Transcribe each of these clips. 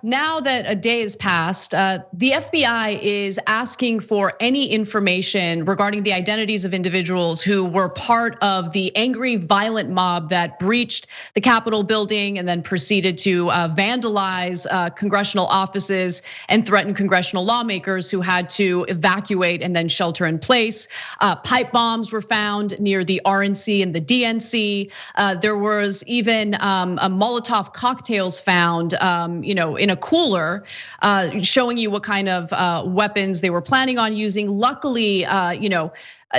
Now that a day has passed, the FBI is asking for any information regarding the identities of individuals who were part of the angry, violent mob that breached the Capitol building and then proceeded to vandalize congressional offices and threaten congressional lawmakers who had to evacuate and then shelter in place. Pipe bombs were found near the RNC and the DNC. There was even a Molotov cocktails found, in a cooler, showing you what kind of weapons they were planning on using. Luckily,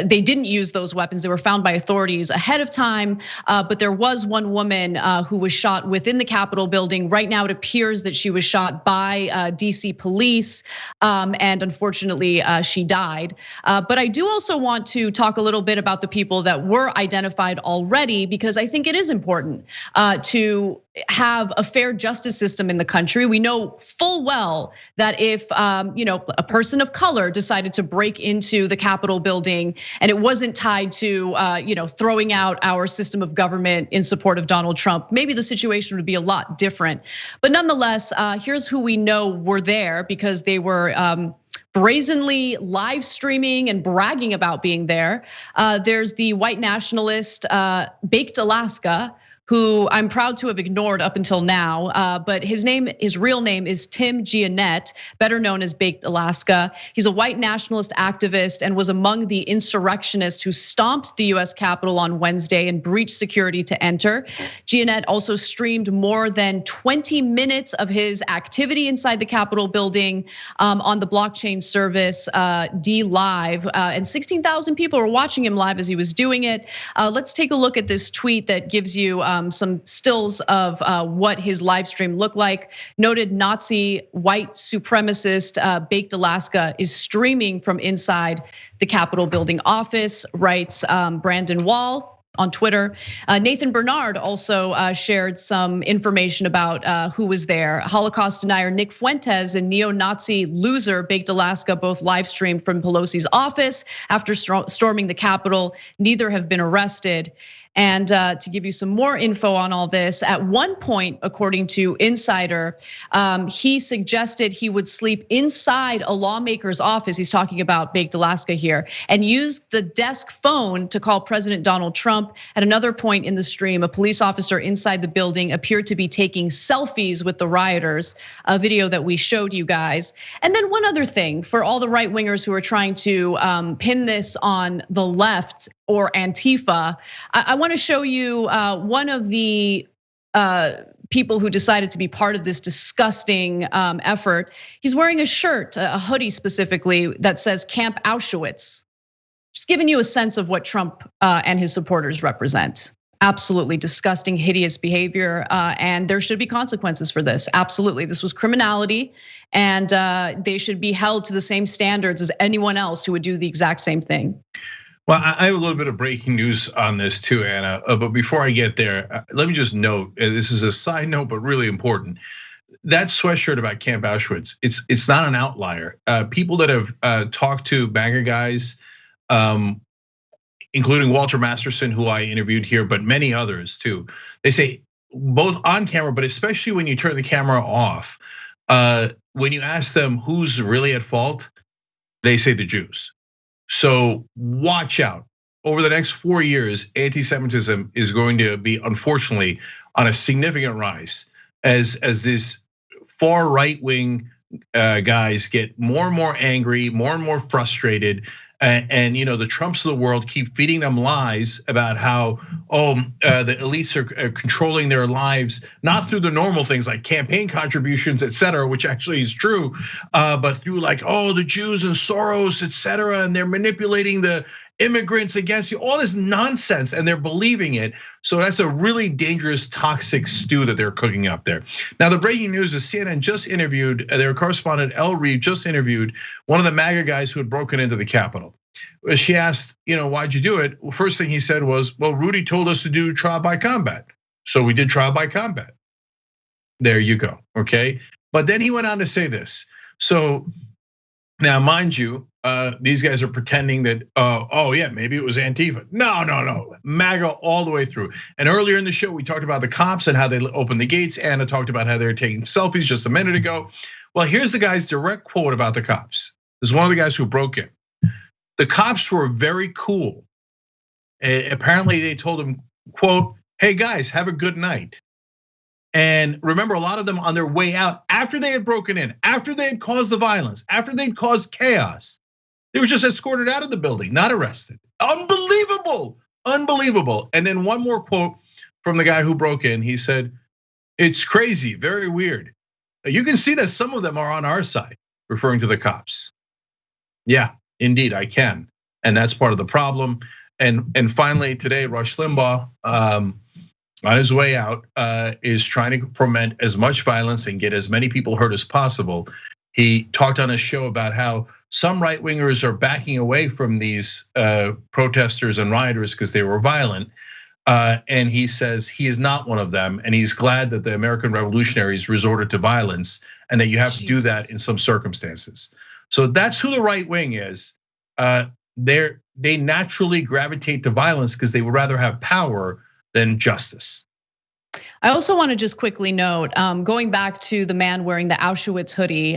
they didn't use those weapons. They were found by authorities ahead of time, but there was one woman who was shot within the Capitol building. Right now, it appears that she was shot by DC police, and unfortunately, she died. But I do also want to talk a little bit about the people that were identified already, because I think it is important to have a fair justice system in the country. We know full well that if a person of color decided to break into the Capitol building and it wasn't tied to throwing out our system of government in support of Donald Trump, maybe the situation would be a lot different. But nonetheless, here's who we know were there because they were brazenly live streaming and bragging about being there. There's the white nationalist Baked Alaska, who I'm proud to have ignored up until now, but his real name is Tim Giannett, better known as Baked Alaska. He's a white nationalist activist and was among the insurrectionists who stomped the US Capitol on Wednesday and breached security to enter. Giannett also streamed more than 20 minutes of his activity inside the Capitol building on the blockchain service DLive, and 16,000 people were watching him live as he was doing it. Let's take a look at this tweet that gives you some stills of what his live stream looked like. Noted Nazi white supremacist Baked Alaska is streaming from inside the Capitol building office, writes Brandon Wall on Twitter. Nathan Bernard also shared some information about who was there. Holocaust denier Nick Fuentes and neo-Nazi loser Baked Alaska both live streamed from Pelosi's office after storming the Capitol. Neither have been arrested. And to give you some more info on all this, at one point, according to Insider, he suggested he would sleep inside a lawmaker's office. He's talking about Baked Alaska here, and used the desk phone to call President Donald Trump. At another point in the stream, a police officer inside the building appeared to be taking selfies with the rioters, a video that we showed you guys. And then one other thing for all the right wingers who are trying to pin this on the left or Antifa, I want to show you one of the people who decided to be part of this disgusting effort. He's wearing a shirt, a hoodie specifically, that says Camp Auschwitz. Just giving you a sense of what Trump and his supporters represent. Absolutely disgusting, hideous behavior, and there should be consequences for this. Absolutely, this was criminality, and they should be held to the same standards as anyone else who would do the exact same thing. Well, I have a little bit of breaking news on this too, Anna. But before I get there, let me just note, this is a side note, but really important. That sweatshirt about Camp Auschwitz, it's not an outlier. People that have talked to Maga guys, including Walter Masterson, who I interviewed here, but many others too, they say both on camera, but especially when you turn the camera off, when you ask them who's really at fault, they say the Jews. So watch out. Over the next 4 years, anti-Semitism is going to be, unfortunately, on a significant rise as this far right-wing guys get more and more angry, more and more frustrated. And the Trumps of the world keep feeding them lies about how, the elites are controlling their lives, not through the normal things like campaign contributions, et cetera, which actually is true, but through like, the Jews and Soros, et cetera, and they're manipulating the immigrants against you, all this nonsense, and they're believing it. So that's a really dangerous, toxic stew that they're cooking up there. Now, the breaking news is CNN just interviewed, their correspondent Elle Reeve just interviewed one of the MAGA guys who had broken into the Capitol. She asked, why'd you do it? Well, first thing he said was, well, Rudy told us to do trial by combat. So we did trial by combat. There you go, okay? But then he went on to say this. So Now, mind you, these guys are pretending that, oh yeah, maybe it was Antifa. No, MAGA all the way through. And earlier in the show, we talked about the cops and how they opened the gates. Anna talked about how they were taking selfies just a minute ago. Well, here's the guy's direct quote about the cops. This is one of the guys who broke in. The cops were very cool. Apparently they told him, quote, "Hey guys, have a good night." And remember, a lot of them on their way out, after they had broken in, after they had caused the violence, after they'd caused chaos, they were just escorted out of the building, not arrested. Unbelievable, unbelievable. And then one more quote from the guy who broke in. He said, "It's crazy, very weird. You can see that some of them are on our side," referring to the cops. Yeah, indeed, I can. And that's part of the problem. And finally, today, Rush Limbaugh, on his way out, is trying to foment as much violence and get as many people hurt as possible. He talked on his show about how some right wingers are backing away from these protesters and rioters because they were violent. And he says he is not one of them, and he's glad that the American revolutionaries resorted to violence and that you have to do that in some circumstances. So that's who the right wing is. They naturally gravitate to violence because they would rather have power than justice. I also want to just quickly note, going back to the man wearing the Auschwitz hoodie.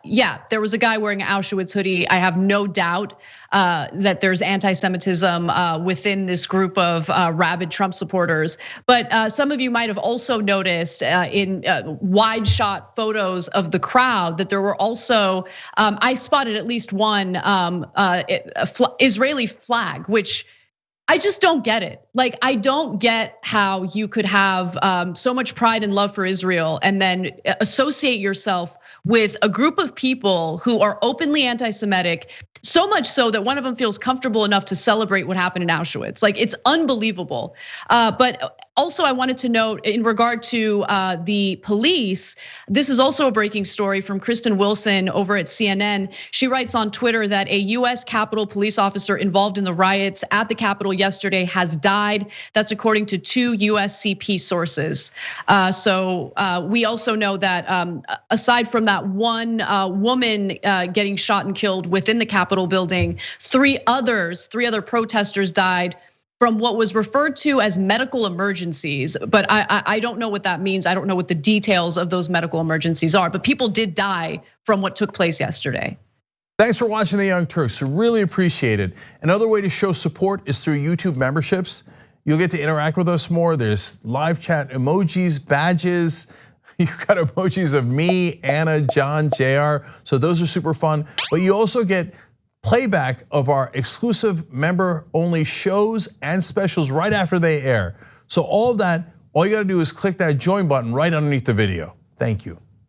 Yeah, there was a guy wearing an Auschwitz hoodie. I have no doubt that there's anti-Semitism within this group of rabid Trump supporters. But some of you might have also noticed in wide shot photos of the crowd that there were also, I spotted at least one Israeli flag, which I just don't get it. Like, I don't get how you could have so much pride and love for Israel and then associate yourself with a group of people who are openly anti-Semitic, so much so that one of them feels comfortable enough to celebrate what happened in Auschwitz. Like, it's unbelievable. But also, I wanted to note in regard to the police, this is also a breaking story from Kristen Wilson over at CNN. She writes on Twitter that a US Capitol police officer involved in the riots at the Capitol yesterday has died. That's according to 2 USCP sources. So we also know that aside from that one woman getting shot and killed within the Capitol building, 3 other protesters died from what was referred to as medical emergencies. But I don't know what that means. I don't know what the details of those medical emergencies are, but people did die from what took place yesterday. Thanks for watching The Young Turks, really appreciate it. Another way to show support is through YouTube memberships. You'll get to interact with us more. There's live chat emojis, badges. You've got emojis of me, Anna, John, JR. So those are super fun. But you also get playback of our exclusive member-only shows and specials right after they air. So all of that, all you gotta do is click that join button right underneath the video. Thank you.